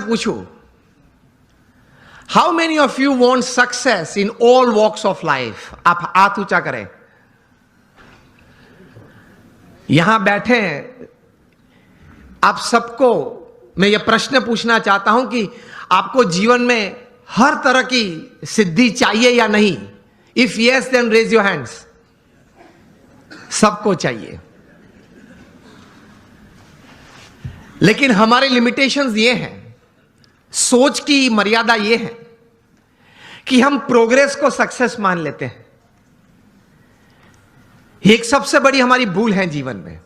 पूछूं, how many of you want success in all walks of life? आप हाथ ऊंचा करें। यहां बैठे हैं आप सबको मैं यह प्रश्न पूछना चाहता हूं कि आपको जीवन में हर तरह की सिद्धि चाहिए या नहीं? If yes then raise your hands. सबको चाहिए, लेकिन हमारे लिमिटेशंस ये हैं, सोच की मर्यादा ये है कि हम प्रोग्रेस को सक्सेस मान लेते हैं। ये एक सबसे बड़ी हमारी भूल है जीवन में।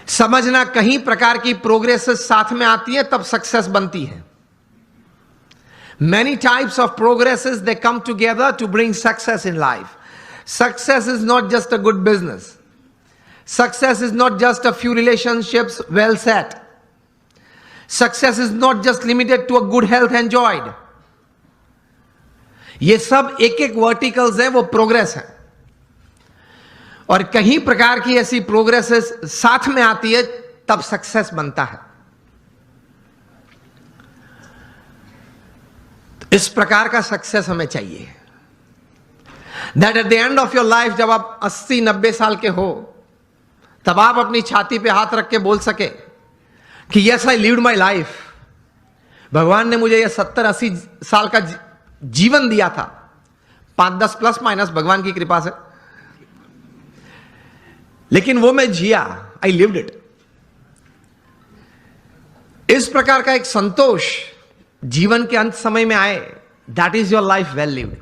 समझना कहीं प्रकार की प्रोग्रेस साथ में आती है तब सक्सेस बनती है। Many types of progresses they come together to bring success in life. Success is not just a good business. Success is not just a few relationships well set. Success is not just limited to a good health enjoyed. ये सब एक एक verticals हैं, वो progress है। और कहीं प्रकार की ऐसी प्रोग्रेसेस साथ में आती है तब सक्सेस बनता है। इस प्रकार का सक्सेस हमें चाहिए, that at the end of your life, जब आप 80-90 साल के हो, तब आप अपनी छाती पे हाथ रख के बोल सके कि yes I lived my life. भगवान ने मुझे यह 70-80 साल का जीवन दिया था, 5-10 प्लस माइनस भगवान की कृपा से, लेकिन वो मैं जिया, आई लिव्ड इट। इस प्रकार का एक संतोष जीवन के अंत समय में आए, that is your life well lived.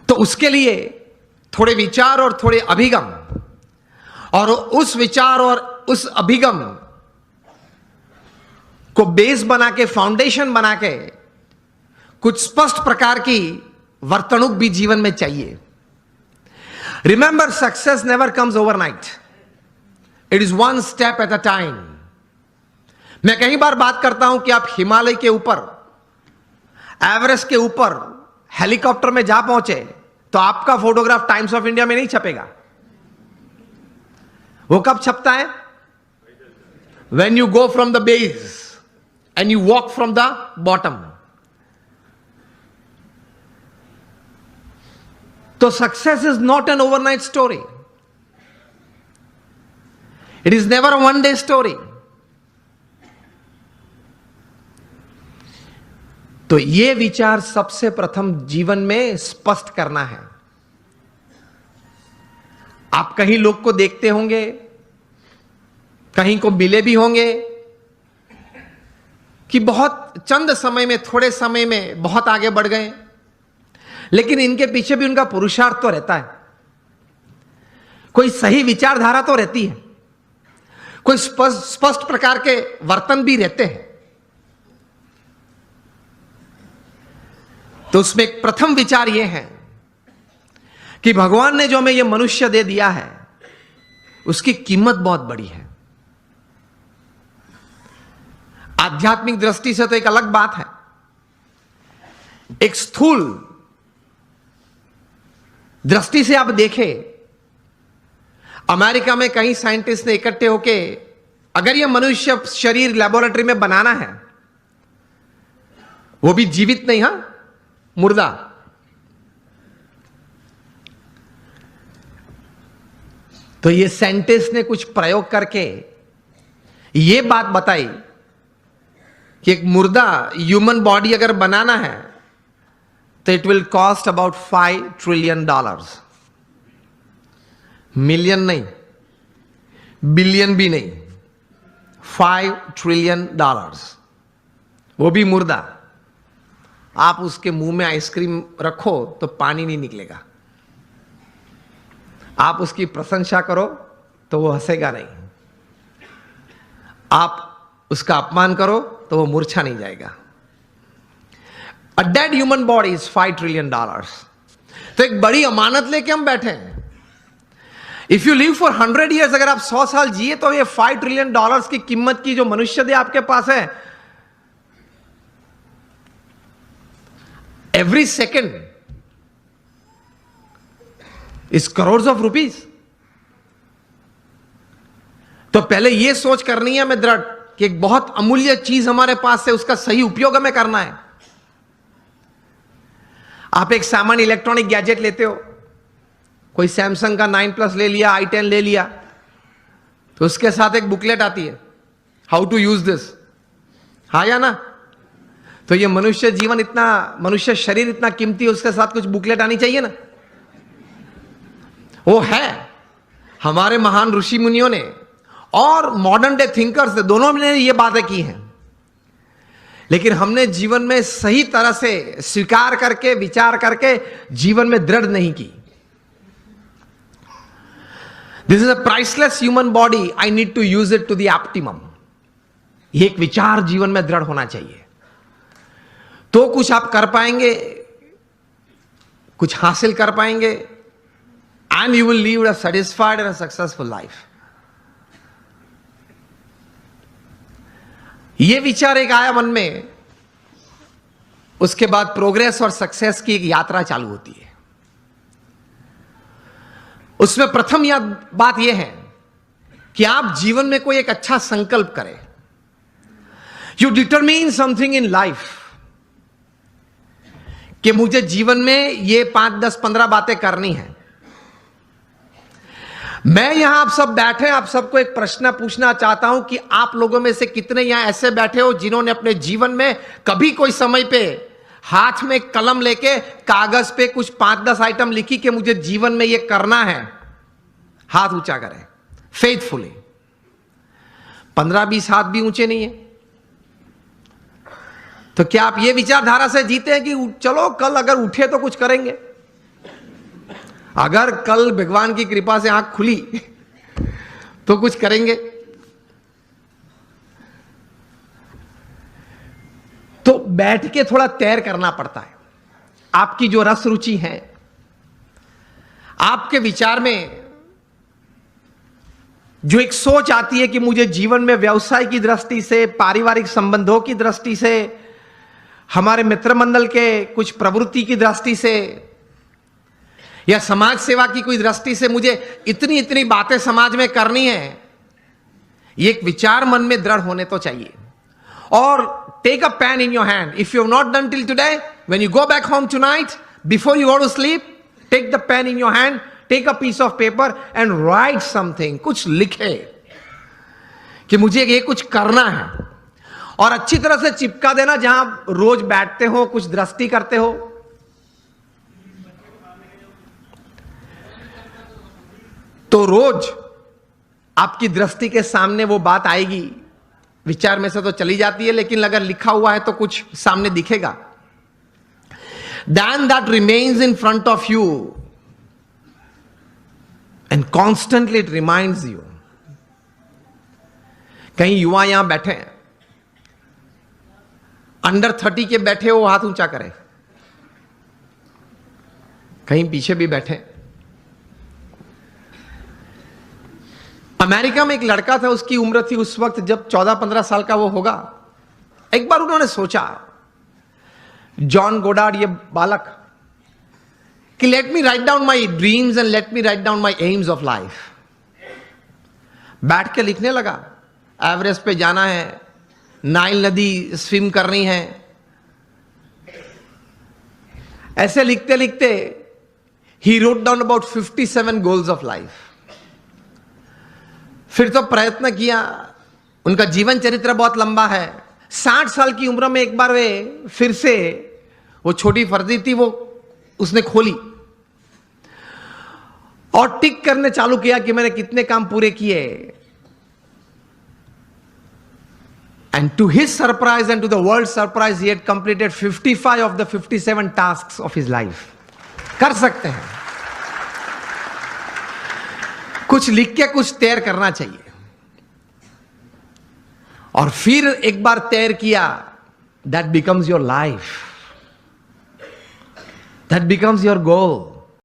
तो उसके लिए थोड़े विचार और थोड़े अभिगम, और उस विचार और उस अभिगम को बेस बना के, फाउंडेशन बना के, कुछ स्पष्ट प्रकार की वर्तणुक भी जीवन में चाहिए। Remember, success never comes overnight, it is one step at a time. मैं कई बार बात करता हूं कि आप हिमालय के ऊपर, एवरेस्ट के ऊपर हेलीकॉप्टर में जा पहुंचे तो आपका फोटोग्राफ टाइम्स ऑफ इंडिया में नहीं छपेगा। वो कब छपता है? When you go from the base and you walk from the bottom. तो success is not an overnight story, it is never a one day story. तो यह विचार सबसे प्रथम जीवन में स्पष्ट करना है। आप कहीं लोग को देखते होंगे, कहीं को मिले भी होंगे कि बहुत चंद समय में, थोड़े समय में बहुत आगे बढ़ गए, लेकिन इनके पीछे भी उनका पुरुषार्थ तो रहता है। कोई सही विचारधारा तो रहती है, कोई स्पष्ट प्रकार के वर्तन भी रहते हैं। तो उसमें एक प्रथम विचार यह है कि भगवान ने जो हमें यह मनुष्य दे दिया है, उसकी कीमत बहुत बड़ी है। आध्यात्मिक दृष्टि से तो एक अलग बात है। एक स्थूल दृष्टि से आप देखें, अमेरिका में कई साइंटिस्ट ने इकट्ठे होके, अगर यह मनुष्य शरीर लेबोरेटरी में बनाना है, वो भी जीवित नहीं, हां, मुर्दा, तो ये साइंटिस्ट ने कुछ प्रयोग करके ये बात बताई कि एक मुर्दा ह्यूमन बॉडी अगर बनाना है तो it will cost about $5 trillion. Million नहीं, बिलियन भी नहीं, $5 ट्रिलियन, वो भी मुर्दा। आप उसके मुंह में आइसक्रीम रखो तो पानी नहीं निकलेगा, आप उसकी प्रशंसा करो तो वो हंसेगा नहीं, आप उसका अपमान करो तो वो मूर्छा नहीं जाएगा। A dead human body is $5 trillion. तो एक बड़ी अमानत लेके हम बैठे हैं। If you live for 100 years, अगर आप 100 साल जिए तो ये $5 ट्रिलियन की कीमत की जो मनुष्य दे आपके पास है, every second is crore of rupees. तो पहले यह सोच करनी है, मैं दृढ़ कि एक बहुत अमूल्य चीज हमारे पास है, उसका सही उपयोग हमें करना है। आप एक सामान्य इलेक्ट्रॉनिक गैजेट लेते हो, कोई सैमसंग का 9+ ले लिया, i10 ले लिया, तो उसके साथ एक बुकलेट आती है, हाउ टू यूज दिस, हाँ या ना? तो ये मनुष्य जीवन इतना, मनुष्य शरीर इतना कीमती है, उसके साथ कुछ बुकलेट आनी चाहिए ना। वो है। हमारे महान ऋषि मुनियों ने और मॉडर्न डे थिंकर्स ने, दोनों ने ये बातें की हैं, लेकिन हमने जीवन में सही तरह से स्वीकार करके, विचार करके जीवन में दृढ़ नहीं की। This is a priceless human body, I need to use it to the optimum. ये एक विचार जीवन में दृढ़ होना चाहिए, तो कुछ आप कर पाएंगे, कुछ हासिल कर पाएंगे, and you will leave a satisfied and successful life. ये विचार एक आया मन में, उसके बाद प्रोग्रेस और सक्सेस की एक यात्रा चालू होती है। उसमें प्रथम बात यह है कि आप जीवन में कोई एक अच्छा संकल्प करें। You determine something in life, कि मुझे जीवन में ये 5, 10, 15 बातें करनी है। मैं यहां आप सब बैठे, आप सबको एक प्रश्न पूछना चाहता हूं कि आप लोगों में से कितने यहां ऐसे बैठे हो जिन्होंने अपने जीवन में कभी कोई समय पे हाथ में कलम लेके कागज पे कुछ 5-10 आइटम लिखी कि मुझे जीवन में ये करना है? हाथ ऊंचा करें फेथफुली। 15-20 हाथ भी ऊंचे नहीं है। तो क्या आप ये विचारधारा से जीते हैं कि चलो कल अगर उठे तो कुछ करेंगे? अगर कल भगवान की कृपा से आंख खुली तो कुछ करेंगे? तो बैठ के थोड़ा तैर करना पड़ता है। आपकी जो रस रुचि है, आपके विचार में जो एक सोच आती है कि मुझे जीवन में व्यवसाय की दृष्टि से, पारिवारिक संबंधों की दृष्टि से, हमारे मित्र मंडल के कुछ प्रवृत्ति की दृष्टि से, या समाज सेवा की कोई दृष्टि से मुझे इतनी इतनी बातें समाज में करनी है, ये एक विचार मन में दृढ़ होने तो चाहिए। और take a pen in your hand, if you have not done till today, when you go back home tonight, before you go to sleep, take the pen in your hand, take a piece of paper and write something. कुछ लिखे कि मुझे ये कुछ करना है, और अच्छी तरह से चिपका देना जहां रोज बैठते हो, कुछ दृष्टि करते हो। तो रोज आपकी दृष्टि के सामने वो बात आएगी। विचार में से तो चली जाती है, लेकिन अगर लिखा हुआ है तो कुछ सामने दिखेगा। Then that remains in front of you and constantly it reminds you. कहीं युवा यहां बैठे हैं, अंडर 30 के बैठे हो, हाथ ऊंचा करें। कहीं पीछे भी बैठे। अमेरिका में एक लड़का था, उसकी उम्र थी उस वक्त जब 14-15 साल का वो होगा। एक बार उन्होंने सोचा, जॉन गोडार्ड, ये बालक, कि let me write down my dreams and let me write down my AIIMS of life. बैठ के लिखने लगा, एवरेस्ट पे जाना है, नाइल नदी स्विम करनी है। ऐसे लिखते लिखते he wrote down about 57 goals of life. फिर तो प्रयत्न किया, उनका जीवन चरित्र बहुत लंबा है। 60 साल की उम्र में एक बार वे फिर से, वो छोटी फर्जी थी, वो उसने खोली और टिक करने चालू किया कि मैंने कितने काम पूरे किए। And to his surprise and to the world surprise, he had completed 55 of the 57 tasks of his life. कर सकते हैं। कुछ लिख के कुछ तैर करना चाहिए। और फिर एक बार तैर किया, that becomes your life, that becomes your goal.